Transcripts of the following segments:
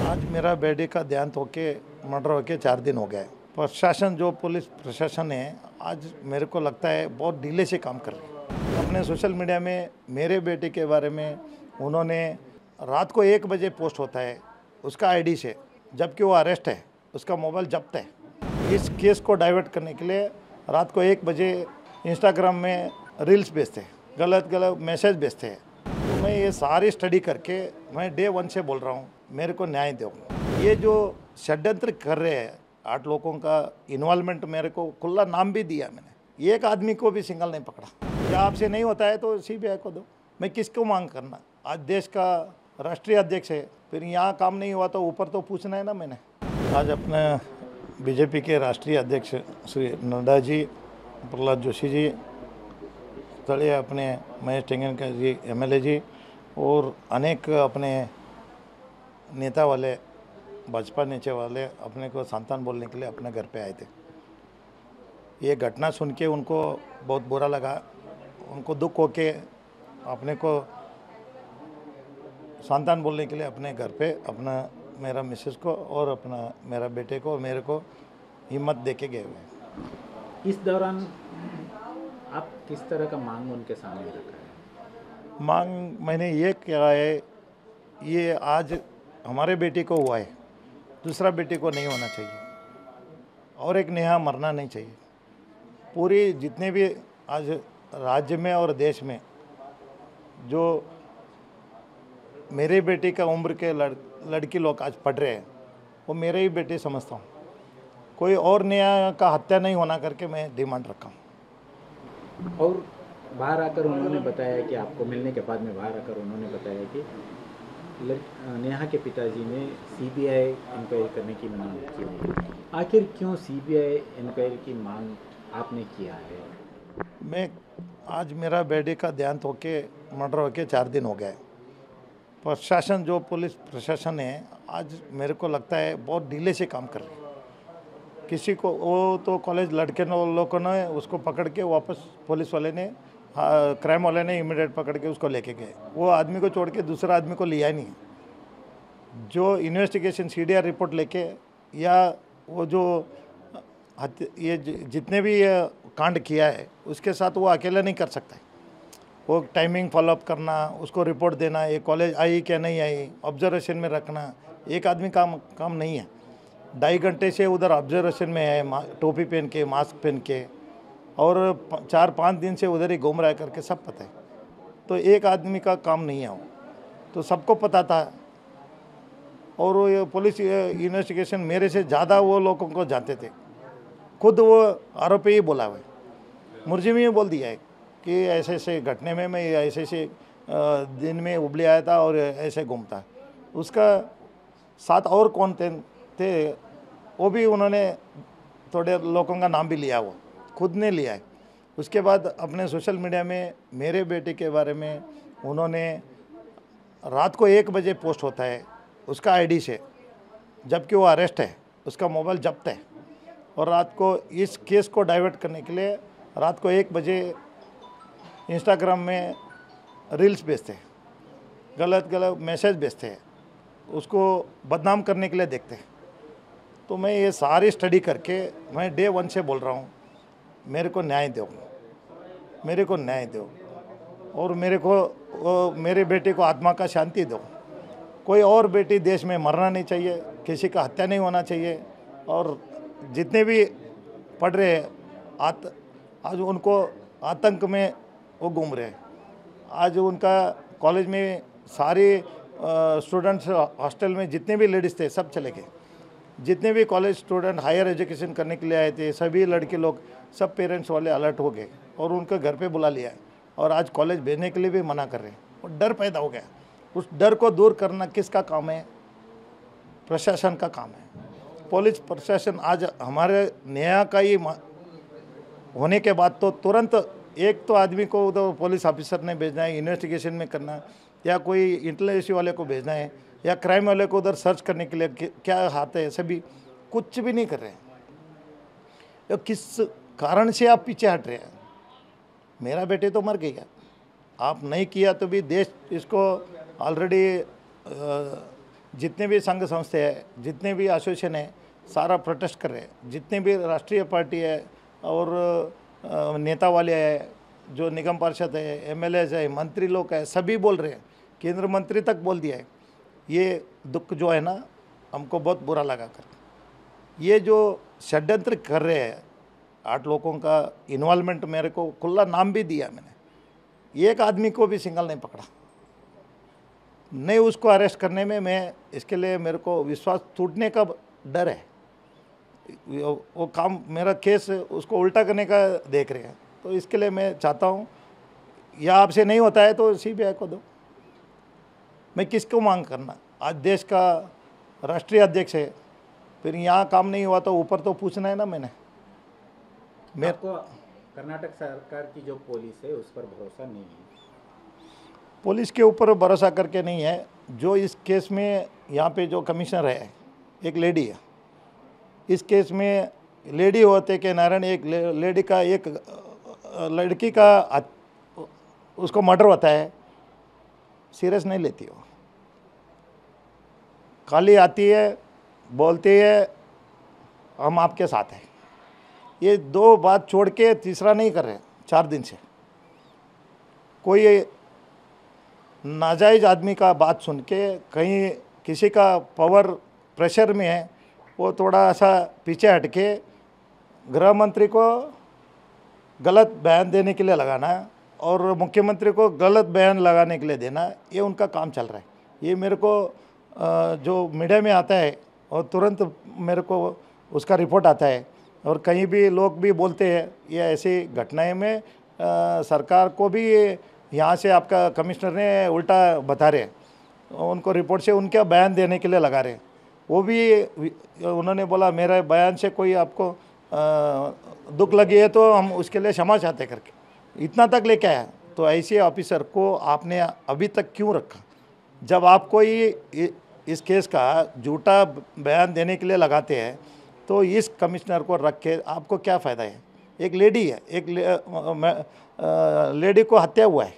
आज मेरा बेटे का देहांत होके मर्डर होके 4 दिन हो गए। प्रशासन जो पुलिस प्रशासन है आज मेरे को लगता है बहुत ढीले से काम कर रही है। अपने सोशल मीडिया में मेरे बेटे के बारे में उन्होंने रात को 1 बजे पोस्ट होता है उसका आईडी से, जबकि वो अरेस्ट है, उसका मोबाइल जब्त है। इस केस को डाइवर्ट करने के लिए रात को 1 बजे इंस्टाग्राम में रील्स भेजते हैं, गलत मैसेज भेजते हैं। तो मैं ये सारी स्टडी करके मैं डे 1 से बोल रहा हूँ मेरे को न्याय दो। ये जो षड्यंत्र कर रहे हैं 8 लोगों का इन्वॉल्वमेंट, मेरे को खुला नाम भी दिया मैंने, एक आदमी को भी सिंगल नहीं पकड़ा। या आपसे नहीं होता है तो सीबीआई को दो, मैं किसको मांग करना। आज देश का राष्ट्रीय अध्यक्ष है, फिर यहाँ काम नहीं हुआ तो ऊपर तो पूछना है ना मैंने। आज अपने बीजेपी के राष्ट्रीय अध्यक्ष श्री नड्डा जी, प्रहलाद जोशी जी, स्थलीय अपने महेश टेंगनकर जी एमएलए जी और अनेक अपने नेता वाले भाजपा नेता वाले अपने को सांत्वना बोलने के लिए अपने घर पे आए थे। ये घटना सुन के उनको बहुत बुरा लगा, उनको दुख हो के अपने को सांत्वना बोलने के लिए अपने घर पे अपना मेरा मिसेस को और अपना मेरा बेटे को और मेरे को हिम्मत दे के गए हुए। इस दौरान आप किस तरह का मांग उनके सामने रखा है? मांग मैंने ये कहा है, ये आज हमारे बेटे को हुआ है, दूसरा बेटे को नहीं होना चाहिए और एक नेहा मरना नहीं चाहिए। पूरी जितने भी आज राज्य में और देश में जो मेरे बेटे का उम्र के लड़की लोग आज पढ़ रहे हैं वो मेरे ही बेटे समझता हूँ। कोई और नेहा का हत्या नहीं होना करके मैं डिमांड रखा हूँ। और बाहर आकर उन्होंने बताया कि आपको मिलने के बाद में बाहर आकर उन्होंने बताया कि नेहा के पिताजी ने सीबीआई इंक्वायरी करने की मांग की है। आखिर क्यों सीबीआई इंक्वायरी की मांग आपने किया है? मैं आज मेरा बेटे का देहांत होके मर्डर होके 4 दिन हो गए। प्रशासन जो पुलिस प्रशासन है आज मेरे को लगता है बहुत ढीले से काम कर रही है। किसी को वो तो कॉलेज लड़के लोगों ने उसको पकड़ के वापस पुलिस वाले ने क्राइम वाले ने इमीडिएट पकड़ के उसको लेके गए। वो आदमी को छोड़ के दूसरा आदमी को लिया नहीं। जो इन्वेस्टिगेशन सीडीआर रिपोर्ट लेके या वो जो ये जितने भी ये कांड किया है उसके साथ वो अकेला नहीं कर सकता है। वो टाइमिंग फॉलोअप करना, उसको रिपोर्ट देना, ये कॉलेज आई क्या नहीं आई, ऑब्जर्वेशन में रखना, एक आदमी काम नहीं है। 2.5 घंटे से उधर ऑब्जर्वेशन में है, टोपी पहन के, मास्क पहन के, और 4-5 दिन से उधर ही घूम रहा है करके सब पता है। तो एक आदमी का काम नहीं है वो, तो सबको पता था। और वो ये पुलिस इन्वेस्टिगेशन मेरे से ज़्यादा वो लोगों को जानते थे। खुद वो आरोपी ही बोला हुआ है, मुर्जिम ही बोल दिया है कि ऐसे ऐसे घटने में मैं ऐसे दिन में उबले आया था और ऐसे घूमता। उसका साथ और कौन थे वो भी उन्होंने थोड़े लोगों का नाम भी लिया, वो खुद ने लिया है। उसके बाद अपने सोशल मीडिया में मेरे बेटे के बारे में उन्होंने रात को 1 बजे पोस्ट होता है उसका आईडी से, जबकि वो अरेस्ट है, उसका मोबाइल जब्त है। और रात को इस केस को डाइवर्ट करने के लिए रात को 1 बजे इंस्टाग्राम में रील्स भेजते हैं, गलत मैसेज भेजते हैं, उसको बदनाम करने के लिए देखते हैं। तो मैं ये सारी स्टडी करके मैं डे 1 से बोल रहा हूँ मेरे को न्याय दो, मेरे को न्याय दो और मेरे बेटे को आत्मा का शांति दो। कोई और बेटी देश में मरना नहीं चाहिए, किसी का हत्या नहीं होना चाहिए। और जितने भी पढ़ रहे हैं आज उनको आतंक में वो घूम रहे हैं। आज उनका कॉलेज में सारे स्टूडेंट्स हॉस्टल में जितने भी लेडीज़ थे सब चले गए। जितने भी कॉलेज स्टूडेंट हायर एजुकेशन करने के लिए आए थे सभी लड़के लोग, सब पेरेंट्स वाले अलर्ट हो गए और उनके घर पे बुला लिया है और आज कॉलेज भेजने के लिए भी मना कर रहे हैं। और डर पैदा हो गया। उस डर को दूर करना किसका काम है? प्रशासन का काम है। पुलिस प्रशासन आज हमारे न्याय का ही होने के बाद तो तुरंत एक तो आदमी को उधर पुलिस ऑफिसर ने भेजना है इन्वेस्टिगेशन में करना, या कोई इंटेलिजेंस वाले को भेजना है, या क्राइम वाले को उधर सर्च करने के लिए क्या हाथ है, सभी कुछ भी नहीं कर रहे हैं। किस कारण से आप पीछे हट रहे हैं? मेरा बेटे तो मर गया, आप नहीं किया तो भी देश इसको ऑलरेडी जितने भी संघ संस्थे है, जितने भी एसोसिएशन है, सारा प्रोटेस्ट कर रहे हैं। जितने भी राष्ट्रीय पार्टी है और नेता वाले हैं, जो निगम पार्षद है, एमएलएज है, मंत्री लोग है, सभी बोल रहे हैं। केंद्र मंत्री तक बोल दिया है। ये दुख जो है ना, हमको बहुत बुरा लगा कर। ये जो षड्यंत्र कर रहे हैं, 8 लोगों का इन्वॉल्वमेंट, मेरे को खुला नाम भी दिया मैंने, एक आदमी को भी सिंगल नहीं पकड़ा, नहीं उसको अरेस्ट करने में। मैं इसके लिए मेरे को विश्वास टूटने का डर है। वो काम, मेरा केस उसको उल्टा करने का देख रहे हैं। तो इसके लिए मैं चाहता हूँ, या आपसे नहीं होता है तो सीबीआई को दो। मैं किसको मांग करना? आज देश का राष्ट्रीय अध्यक्ष है, फिर यहाँ काम नहीं हुआ तो ऊपर तो पूछना है ना मैंने। आपको कर्नाटक सरकार की जो पुलिस है उस पर भरोसा नहीं है? पुलिस के ऊपर भरोसा करके नहीं है। जो इस केस में यहाँ पे जो कमिश्नर है, एक लेडी है। इस केस में लेडी होते के नारायण, एक लेडी का, एक लड़की का उसको मर्डर होता है, सीरियस नहीं लेती हो। खाली आती है, बोलती है हम आपके साथ हैं। ये 2 बात छोड़ के तीसरा नहीं कर रहे 4 दिन से। कोई नाजायज़ आदमी का बात सुन के, कहीं किसी का पावर प्रेशर में है, वो थोड़ा सा पीछे हट के गृह मंत्री को गलत बयान देने के लिए लगाना और मुख्यमंत्री को गलत बयान लगाने के लिए देना, ये उनका काम चल रहा है। ये मेरे को जो मीडिया में आता है और तुरंत मेरे को उसका रिपोर्ट आता है, और कहीं भी लोग भी बोलते हैं ये ऐसी घटनाएं में सरकार को भी यहाँ से आपका कमिश्नर ने उल्टा बता रहे हैं, उनको रिपोर्ट से उनका बयान देने के लिए लगा रहे हैं। वो भी उन्होंने बोला मेरे बयान से कोई आपको दुख लगी है तो हम उसके लिए क्षमा चाहते करके इतना तक लेके आया। तो ऐसे ऑफिसर को आपने अभी तक क्यों रखा? जब आप कोई इस केस का झूठा बयान देने के लिए लगाते हैं तो इस कमिश्नर को रख के आपको क्या फ़ायदा है? एक लेडी है, एक लेडी को हत्या हुआ है,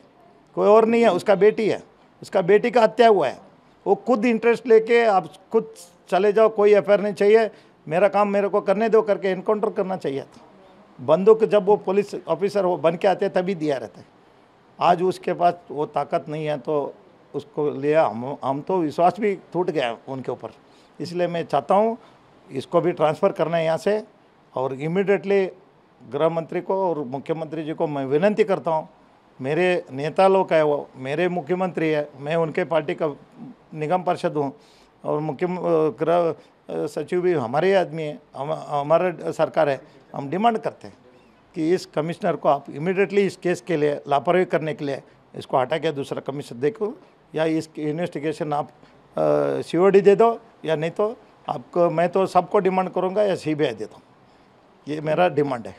कोई और नहीं है, उसका बेटी है, उसका बेटी का हत्या हुआ है। वो खुद इंटरेस्ट लेके आप खुद चले जाओ, कोई एफआईआर नहीं चाहिए, मेरा काम मेरे को करने दो करके एनकाउंटर करना चाहिए था। बंदूक जब वो पुलिस ऑफिसर वो बन के आते तभी दिया रहता है। आज उसके पास वो ताकत नहीं है तो उसको लिया, हम तो विश्वास भी टूट गया उनके ऊपर। इसलिए मैं चाहता हूँ इसको भी ट्रांसफ़र करना है यहाँ से, और इमीडिएटली गृह मंत्री को और मुख्यमंत्री जी को मैं विनती करता हूँ, मेरे नेता लोग है, वो मेरे मुख्यमंत्री है, मैं उनके पार्टी का निगम पार्षद हूँ, और मुख्य गृह सचिव भी हमारे आदमी है, हमारा सरकार है। हम डिमांड करते हैं कि इस कमिश्नर को आप इमीडिएटली इस केस के लिए लापरवाही करने के लिए इसको हटा के दूसरा कमिश्नर देखो, या इस इन्वेस्टिगेशन आप सीओडी दे दो, या नहीं तो आपको मैं तो सबको डिमांड करूँगा या सीबीआई दे दो। ये मेरा डिमांड है।